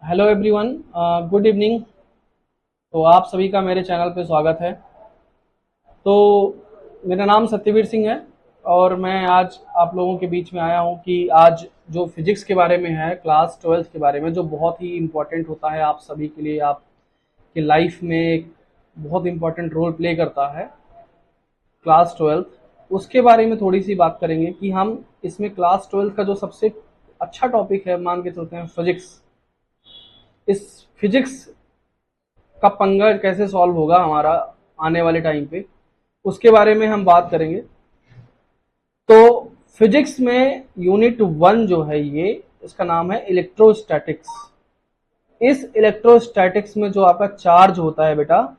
Hello everyone, good evening. तो आप सभी का मेरे चैनल पे स्वागत है। तो मेरा नाम सत्यवीर सिंह है और मैं आज आप लोगों के बीच में आया हूँ कि आज जो फिजिक्स के बारे में है, क्लास 12th के बारे में, जो बहुत ही इम्पोर्टेंट होता है आप सभी के लिए, आपके लाइफ में एक बहुत इम्पोर्टेंट रोल प्ले करता है क्लास 12th, उसके बारे में थोड़ी सी बात करेंगे कि हम इसमें क्लास 12th का जो सबसे अच्छा टॉपिक है, मान के चलते हैं फिजिक्स। इस फिजिक्स का पंगा कैसे सॉल्व होगा हमारा आने वाले टाइम पे, उसके बारे में हम बात करेंगे। तो फिजिक्स में यूनिट 1 जो है, ये इसका नाम है इलेक्ट्रोस्टैटिक्स। इस इलेक्ट्रोस्टैटिक्स में जो आपका चार्ज होता है बेटा,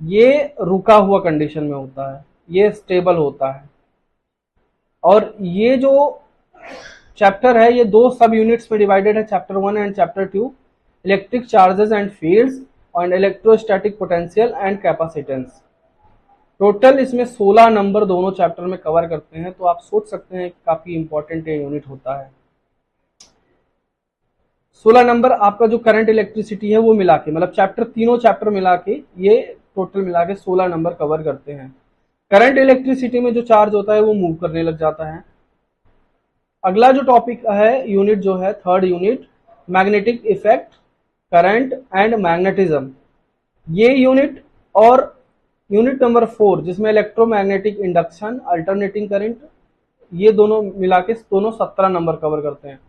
ये रुका हुआ कंडीशन में होता है, ये स्टेबल होता है। और ये जो चैप्टर है, ये दो सब यूनिट्स में डिवाइडेड है, chapter 1 and chapter 2, electric charges and fields और electrostatic potential and capacitance. Total इसमें 16 नंबर दोनों चैप्टर में कवर करते हैं, तो आप सोच सकते हैं काफी इंपॉर्टेंट ये यूनिट होता है। 16 नंबर आपका जो करंट इलेक्ट्रिसिटी है वो मिला के, मतलब चैप्टर, तीनों चैप्टर मिला के ये टोटल मिला के 16 नंबर कवर करते हैं। करंट इलेक्ट्रिसिटी में जो चार्ज होता है वो मूव करने लग जाता है। अगला जो टॉपिक है, यूनिट जो है, third unit, magnetic effect, current and magnetism, ये यूनिट। और यूनिट नंबर 4 जिसमें इलेक्ट्रोमैग्नेटिक इंडक्शन, अल्टरनेटिंग करंट, ये दोनों मिला के दोनों 17 नंबर कवर करते हैं।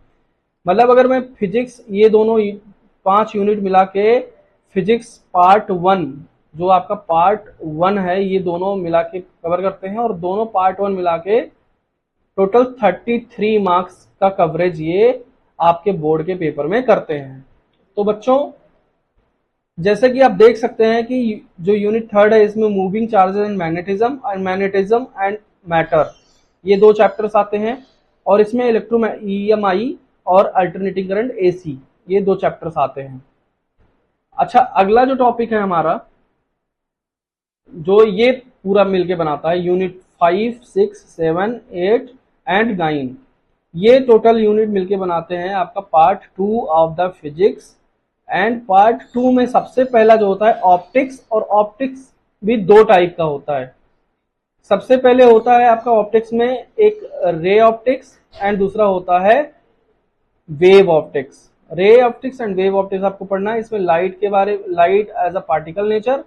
मतलब अगर मैं फिजिक्स, ये दोनों 5 यूनिट मिला के फिजिक्स पार्ट 1, जो आपका पार्ट 1 है, ये दोनों मिला के कवर करते हैं। और दोनों पार्ट 1 मिला के टोटल 33 मार्क्स का कवरेज ये आपके बोर्ड के पेपर में करते हैं। तो बच्चों, जैसे कि आप देख सकते हैं कि जो यूनिट थर्ड है, इसमें moving charges and magnetism and matter, ये दो चैप्टर्स आते हैं। और इसमें इलेक्ट्रो ईएमआई और अल्टरनेटिंग करंट एसी, ये दो चैप्टर्स आते हैं। अच्छा, अगला जो टॉपिक है हमारा, जो ये पूरा मिलके बनाता है, यूनिट 5, 6, 7, 8 एंड 9, ये टोटल यूनिट मिलके बनाते हैं आपका part 2 of the physics. And part 2 में सबसे पहला जो होता है ऑप्टिक्स, और ऑप्टिक्स भी दो टाइप का होता है। सबसे पहले होता है आपका ऑप्टिक्स में एक रे ऑप्टिक्स एंड दूसरा होता है wave optics. Ray optics and wave optics आपको पढ़ना है। इसमें लाइट के बारे, light as a particle nature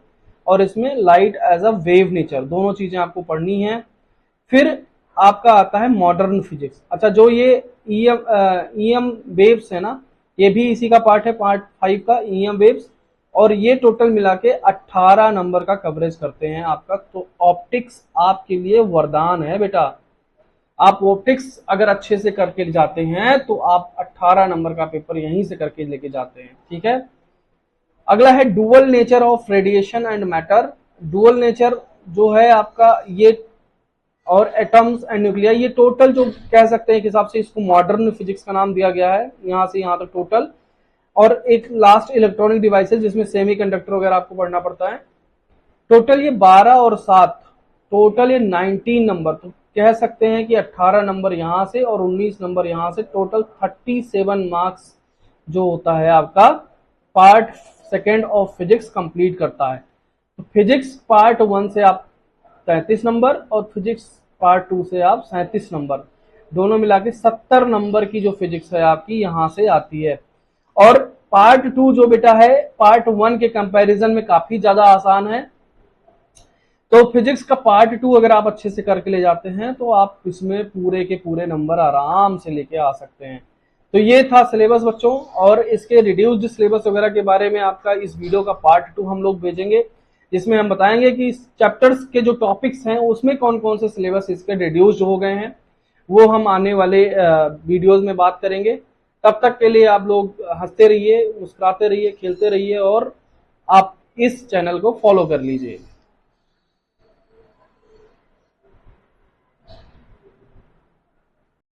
और इसमें light as a wave nature, दोनों चीजें आपको पढ़नी है। फिर आपका आता है मॉडर्न फिजिक्स। अच्छा, जो ये ईएम वेव्स है ना, ये भी इसी का पार्ट है, पार्ट 5 का, ईएम वेव्स। और ये टोटल मिला के 18 नंबर का कवरेज करते हैं आपका। तो ऑप्टिक्स आपके लिए वरदान है बेटा। आप ऑप्टिक्स अगर अच्छे से करके जाते हैं तो आप 18 नंबर का पेपर यहीं से करके लेके जाते हैं, ठीक है। अगला है dual nature of radiation and matter. Dual nature जो है आपका, ये और एटम्स एंड न्यूक्लिया, ये टोटल जो कह सकते हैं एक हिसाब से इसको मॉडर्न फिजिक्स का नाम दिया गया है, यहां से यहां तक टोटल। और एक लास्ट इलेक्ट्रॉनिक डिवाइसेस, जिसमें सेमीकंडक्टर वगैरह आपको पढ़ना पड़ता है। टोटल ये 12 और 7, टोटल ये 19 नंबर। तो कह सकते हैं कि 18 नंबर यहां से और 19 नंबर यहां से, टोटल 37 मार्क्स जो होता है आपका part second of physics complete करता है। तो फिजिक्स पार्ट 1 से आप 33 नंबर और फिजिक्स पार्ट 2 से आप 37 नंबर, दोनों मिला के 70 नंबर की जो फिजिक्स है आपकी यहां से आती है। और पार्ट 2 जो बेटा है, पार्ट 1 के कंपैरिजन में काफी ज्यादा आसान है। तो फिजिक्स का पार्ट 2 अगर आप अच्छे से करके ले जाते हैं तो आप इसमें पूरे के पूरे नंबर आराम से लेके आ सकते हैं। तो ये था सिलेबस बच्चों, और इसके रिड्यूस्ड सिलेबस वगैरह के बारे में आपका इस वीडियो का पार्ट 2 हम लोग भेजेंगे, जिसमें हम बताएंगे कि इस चैप्टर्स के जो टॉपिक्स हैं उसमें कौन कौन से सिलेबस इसके रिड्यूस्ड हो गए हैं, वो हम आने वाले वीडियोज में बात करेंगे। तब तक के लिए आप लोग हंसते रहिए, मुस्कुराते रहिए, खेलते रहिए, और आप इस चैनल को फॉलो कर लीजिए।